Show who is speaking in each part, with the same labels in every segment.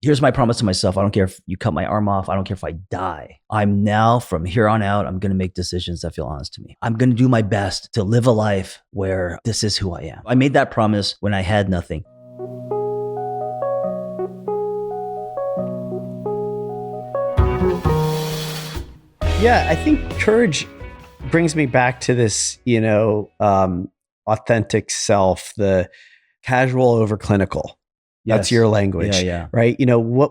Speaker 1: here's my promise to myself. I don't care if you cut my arm off. I don't care if I die. I'm now, from here on out, I'm going to make decisions that feel honest to me. I'm going to do my best to live a life where this is who I am. I made that promise when I had nothing.
Speaker 2: Yeah, I think courage brings me back to this, authentic self, the casual over clinical. That's your language, right? When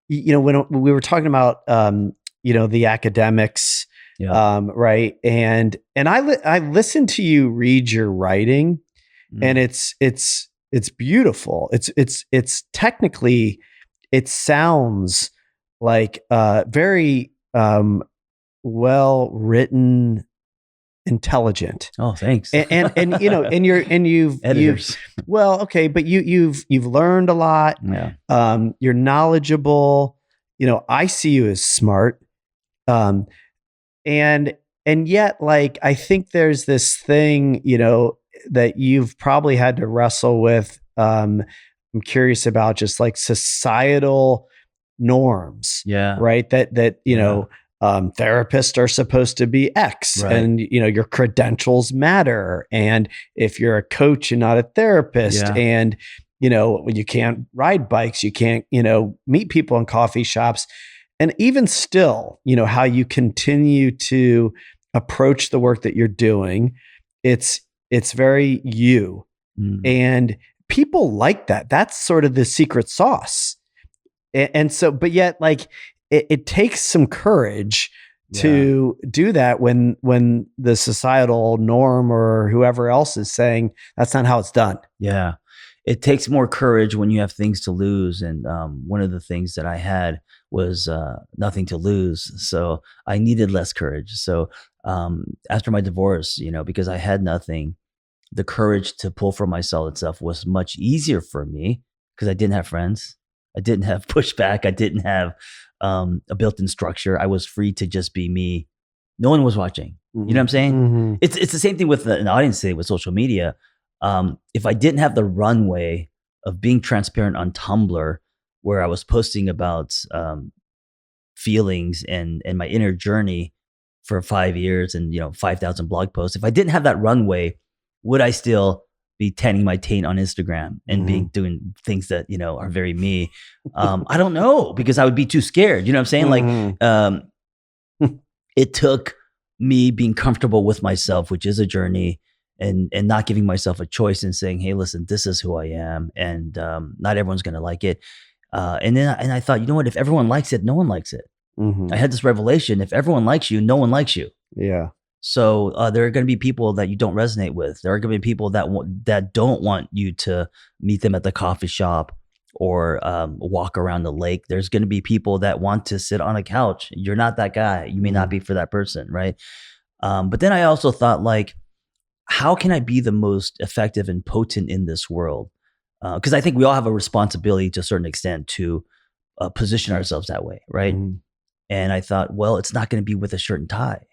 Speaker 2: we were talking about, the academics, right? And I listened to you read your writing, and it's beautiful. It's technically, it sounds like very well written, intelligent.
Speaker 1: Oh, thanks.
Speaker 2: And you've well, okay, but you've learned a lot.
Speaker 1: Yeah.
Speaker 2: You're knowledgeable. I see you as smart. And yet, like, I think there's this thing, that you've probably had to wrestle with. I'm curious about just like societal norms.
Speaker 1: Yeah.
Speaker 2: Right. That therapists are supposed to be X,
Speaker 1: Right.
Speaker 2: and your credentials matter. And if you're a coach and not a therapist, and you can't ride bikes, you can't meet people in coffee shops, and even still, how you continue to approach the work that you're doing, it's very you, and people like that. That's sort of the secret sauce. And so, but yet, like, it takes some courage to do that when the societal norm or whoever else is saying that's not how it's done.
Speaker 1: Yeah. It takes more courage when you have things to lose. And one of the things that I had was nothing to lose. So I needed less courage. So after my divorce, because I had nothing, the courage to pull for my solid self was much easier for me because I didn't have friends. I didn't have pushback. I didn't have a built-in structure. I was free to just be me. No one was watching. You know what I'm saying?
Speaker 2: Mm-hmm.
Speaker 1: It's the same thing with an audience today with social media. If I didn't have the runway of being transparent on Tumblr, where I was posting about feelings and my inner journey for 5 years and 5,000 blog posts, if I didn't have that runway, would I still be tanning my taint on Instagram and doing things that, are very me? I don't know, because I would be too scared. You know what I'm saying? Like, it took me being comfortable with myself, which is a journey, and not giving myself a choice and saying, hey, listen, this is who I am. And not everyone's going to like it. And I thought, you know what, if everyone likes it, no one likes it. I had this revelation. If everyone likes you, no one likes you.
Speaker 2: Yeah.
Speaker 1: So there are going to be people that you don't resonate with. There are going to be people that don't want you to meet them at the coffee shop or walk around the lake. There's going to be people that want to sit on a couch. You're not that guy. You may not be for that person, right? But then I also thought, like, how can I be the most effective and potent in this world? Because I think we all have a responsibility to a certain extent to position ourselves that way, right? And I thought, well, it's not going to be with a shirt and tie.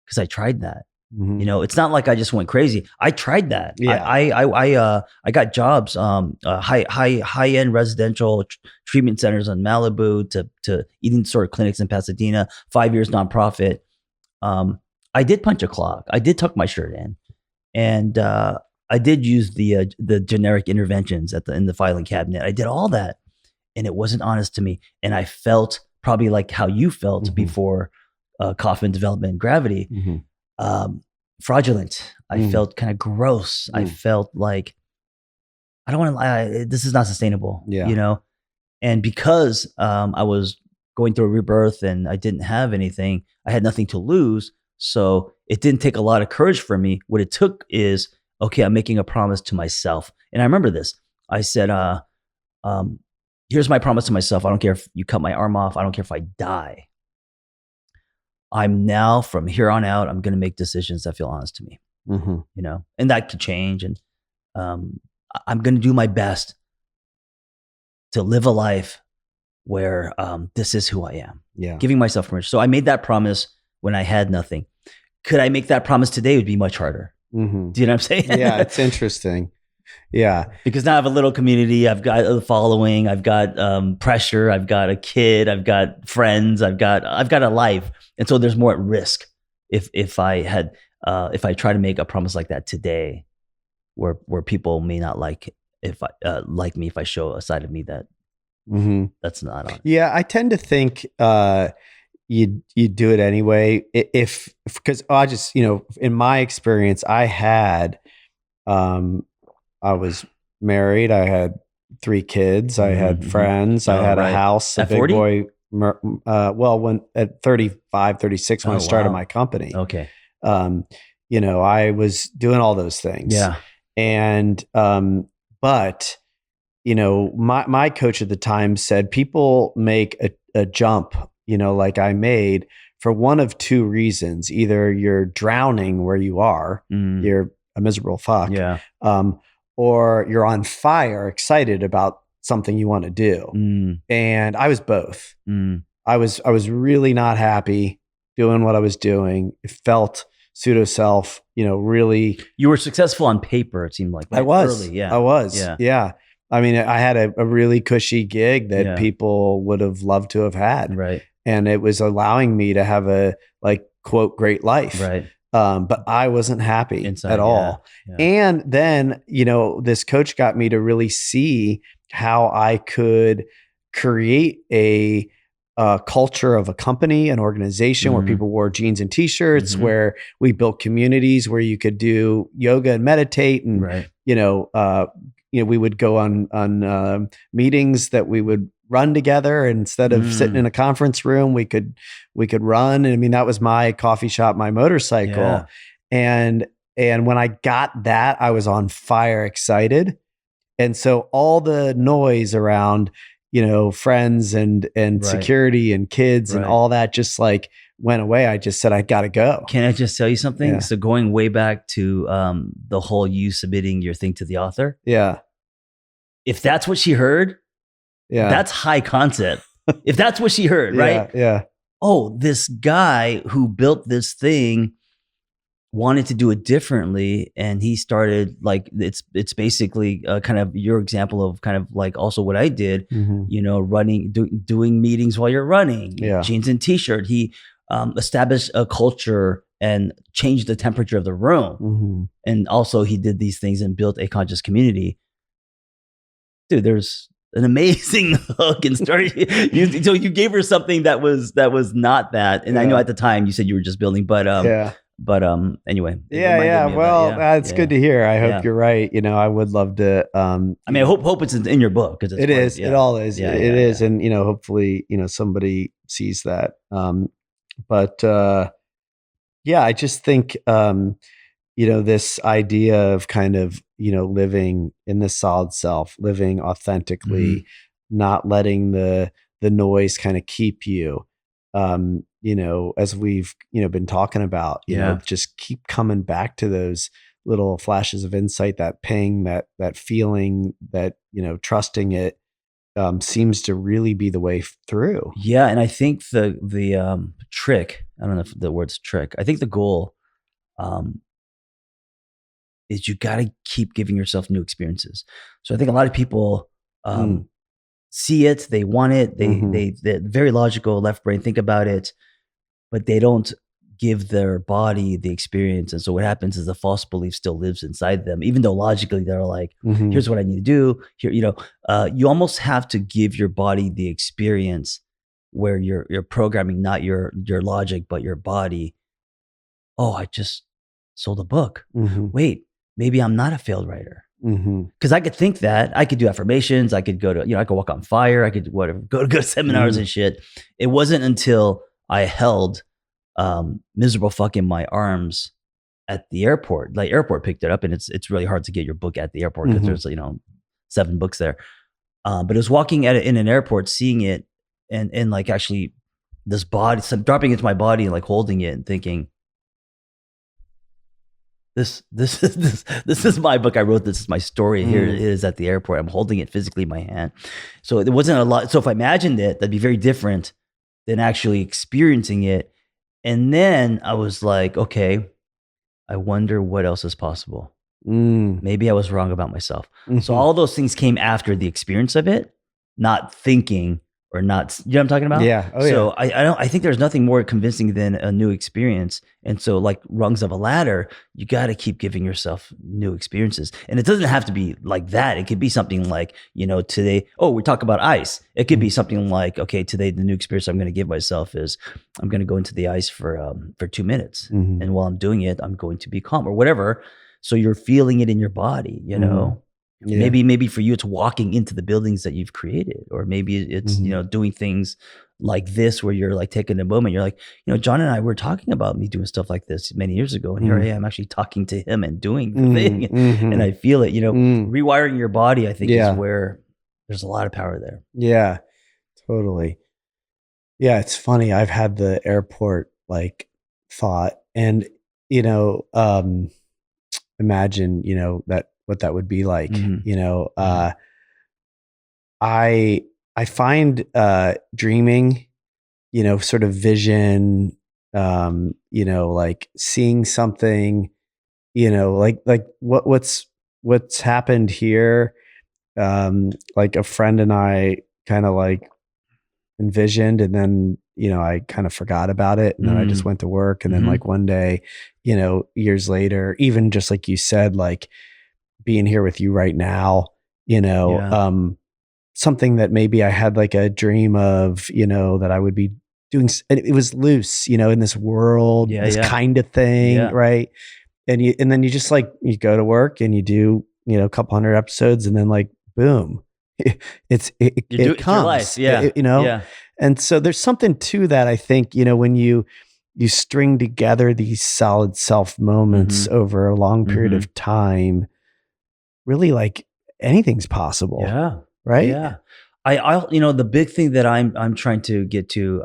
Speaker 1: Because I tried that. It's not like I just went crazy. I tried that.
Speaker 2: Yeah.
Speaker 1: I got jobs, high end residential treatment centers in Malibu to eating disorder clinics in Pasadena. 5 years nonprofit. I did punch a clock. I did tuck my shirt in, and I did use the generic interventions in the filing cabinet. I did all that, and it wasn't honest to me. And I felt probably like how you felt before. Kaufman Development and Gravity, fraudulent. I felt kind of gross. I felt like, I don't want to lie, this is not sustainable, and because I was going through a rebirth and I didn't have anything, I had nothing to lose. So it didn't take a lot of courage for me. What it took is, okay, I'm making a promise to myself. And I remember this. I said, here's my promise to myself. I don't care if you cut my arm off. I don't care if I die. I'm now, from here on out, I'm going to make decisions that feel honest to me, and that could change. And I'm going to do my best to live a life where this is who I am.
Speaker 2: Yeah.
Speaker 1: Giving myself permission. So I made that promise when I had nothing. Could I make that promise today? It would be much harder. Do you know what I'm saying?
Speaker 2: Yeah, it's interesting. Yeah.
Speaker 1: Because now I have a little community. I've got a following. I've got pressure. I've got a kid. I've got friends. I've got a life, and so there's more at risk if I try to make a promise like that today, where people may not like like me if I show a side of me that's not on.
Speaker 2: Yeah, I tend to think you do it anyway. Because I just, in my experience, I was married. I had 3 kids. I had friends. I had a house, a big
Speaker 1: 40?
Speaker 2: boy. When at 35, 36, when I started my company.
Speaker 1: Okay.
Speaker 2: I was doing all those things.
Speaker 1: Yeah.
Speaker 2: And, but, my coach at the time said people make a jump, like I made, for one of 2 reasons. Either you're drowning where you are, you're a miserable fuck.
Speaker 1: Yeah.
Speaker 2: Or you're on fire, excited about something you want to do. And I was both. I was really not happy doing what I was doing. It felt pseudo self, really.
Speaker 1: You were successful on paper, it seemed like. Right?
Speaker 2: I was.
Speaker 1: Early, yeah.
Speaker 2: I was. Yeah. I mean, I had a really cushy gig that people would have loved to have had.
Speaker 1: Right.
Speaker 2: And it was allowing me to have a, quote, great life.
Speaker 1: Right.
Speaker 2: But I wasn't happy at all.
Speaker 1: Yeah.
Speaker 2: And then, this coach got me to really see how I could create a culture of a company, an organization where people wore jeans and t-shirts, where we built communities where you could do yoga and meditate. And, we would go on meetings that we would run together, and instead of sitting in a conference room, we could run. And I mean, that was my coffee shop, my motorcycle.
Speaker 1: Yeah.
Speaker 2: And when I got that, I was on fire, excited. And so all the noise around, friends and security and kids and all that just went away. I just said, I got to go.
Speaker 1: Can I just tell you something?
Speaker 2: Yeah.
Speaker 1: So going way back to the whole you submitting your thing to the author.
Speaker 2: Yeah.
Speaker 1: If that's what she heard, that's high concept. If that's what she heard, right?
Speaker 2: Yeah.
Speaker 1: Oh, this guy who built this thing wanted to do it differently, and he started it's basically kind of your example of kind of like also what I did, running, doing meetings while you're running, jeans and t-shirt. He established a culture and changed the temperature of the room, and also he did these things and built a conscious community. Dude, there's an amazing hook and story. So you gave her something that was not that, and I know at the time you said you were just building, but anyway.
Speaker 2: It's good to hear. I hope you're right. I would love to.
Speaker 1: I hope it's in your book, because
Speaker 2: it is. It all is. It is, and hopefully somebody sees that. I just think this idea of kind of living in the solid self, living authentically, not letting the noise kind of keep you. As we've, been talking about, just keep coming back to those little flashes of insight, that ping, that feeling, that, trusting it, seems to really be the way through.
Speaker 1: Yeah. And I think the trick, I don't know if the word's trick, I think the goal, is you got to keep giving yourself new experiences. So I think a lot of people, see it, they want it, they're very logical, left brain, think about it, but they don't give their body the experience. And so what happens is the false belief still lives inside them, even though logically they're like, here's what I need to do here. You almost have to give your body the experience where you're programming, not your logic, but your body. Oh, I just sold a book. Wait, maybe I'm not a failed writer. Because I could think that I could do affirmations. I could go to, I could walk on fire. I could go to seminars and shit. It wasn't until I held miserable fuck in my arms at the airport. Like airport picked it up, and it's really hard to get your book at the airport because there's 7 books there. But it was walking at it in an airport, seeing it, and like actually this body, dropping into my body and like holding it and thinking, This is my book. I wrote this is my story. Here it is at the airport. I'm holding it physically in my hand. So it wasn't a lot. So if I imagined it, that'd be very different than actually experiencing it. And then I was like, okay, I wonder what else is possible. Maybe I was wrong about myself.
Speaker 2: Mm-hmm.
Speaker 1: So all those things came after the experience of it, not thinking or not, you know what I'm talking about?
Speaker 2: Yeah. Oh,
Speaker 1: so I think there's nothing more convincing than a new experience. And so like rungs of a ladder, you got to keep giving yourself new experiences. And it doesn't have to be like that. It could be something like, today, we talk about ice. It could be something like, okay, today the new experience I'm going to give myself is I'm going to go into the ice for 2 minutes.
Speaker 2: Mm-hmm.
Speaker 1: And while I'm doing it, I'm going to be calm or whatever. So you're feeling it in your body, Yeah. Maybe for you, it's walking into the buildings that you've created, or maybe it's, doing things like this where you're like taking a moment. You're like, John and I were talking about me doing stuff like this many years ago. And here I am actually talking to him and doing the thing. And I feel it, rewiring your body, I think is where there's a lot of power there.
Speaker 2: Yeah, totally. Yeah. It's funny. I've had the airport like thought and, imagine, what that would be like, I find dreaming, sort of vision, like seeing something, like what's happened here. Like a friend and I kind of like envisioned, and then, I kind of forgot about it, and then I just went to work. And then like one day, years later, even just like you said, like being here with you right now, something that maybe I had like a dream of, that I would be doing, and it was loose, in this world, this kind of thing. Right. And then you just like, you go to work and you do, a couple hundred episodes, and then like, boom, it comes,
Speaker 1: life. Yeah.
Speaker 2: And so there's something to that. I think, when you string together these solid self moments over a long period of time, really like anything's possible.
Speaker 1: Yeah.
Speaker 2: Right.
Speaker 1: Yeah. I the big thing that I'm trying to get to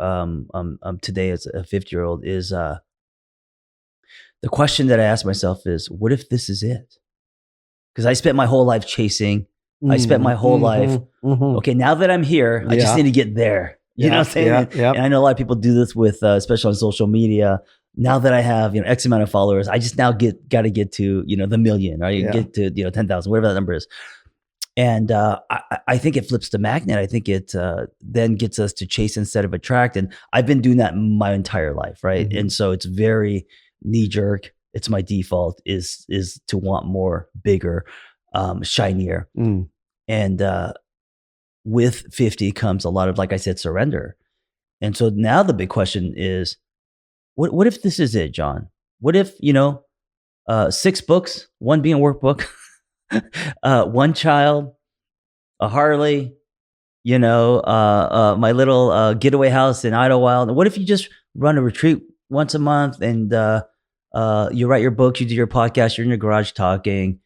Speaker 1: today as a 50-year-old is the question that I ask myself is, what if this is it? Because I spent my whole life chasing. I spent my whole life. Okay, now that I'm here, I just need to get there. You know what I'm saying?
Speaker 2: Yeah.
Speaker 1: And I know a lot of people do this with, especially on social media. Now that I have, X amount of followers, I just now got to get to, the million, right? Get to, 10,000, whatever that number is. And I think it flips the magnet. I think it then gets us to chase instead of attract. And I've been doing that my entire life, right? And so it's very knee jerk. It's my default is to want more, bigger, shinier. And with 50 comes a lot of, like I said, surrender. And so now the big question is, what if this is it, John? What if, 6 books, one being a workbook, one child, a Harley, my little getaway house in Idlewild. What if you just run a retreat once a month, and you write your books, you do your podcast, you're in your garage talking.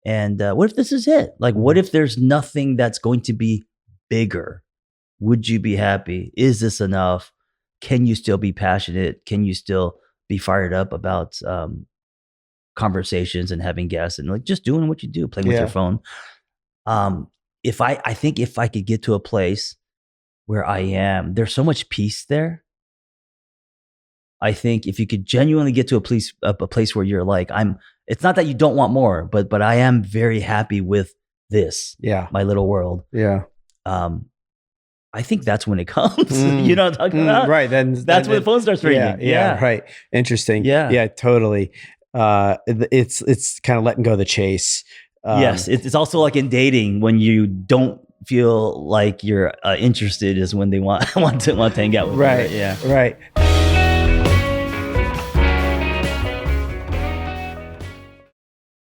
Speaker 1: And what if this is it? Like, what if there's nothing that's going to be bigger? Would you be happy? Is this enough? Can you still be passionate? Can you still be fired up about conversations and having guests and like just doing what you do, playing with your phone? I think if I could get to a place where there's so much peace there. I think if you could genuinely get to a place where you're like, it's not that you don't want more, but I am very happy with this. Yeah. My little world.
Speaker 2: Yeah.
Speaker 1: I think that's when it comes. You know what I'm talking about?
Speaker 2: Right.
Speaker 1: That's when the phone starts ringing.
Speaker 2: Yeah. Right. Interesting. Yeah. Totally. It's kind of letting go of the chase.
Speaker 1: Yes. It's also like in dating, when you don't feel like you're interested is when they want to hang out with you.
Speaker 2: Right.
Speaker 1: Yeah.
Speaker 2: Right.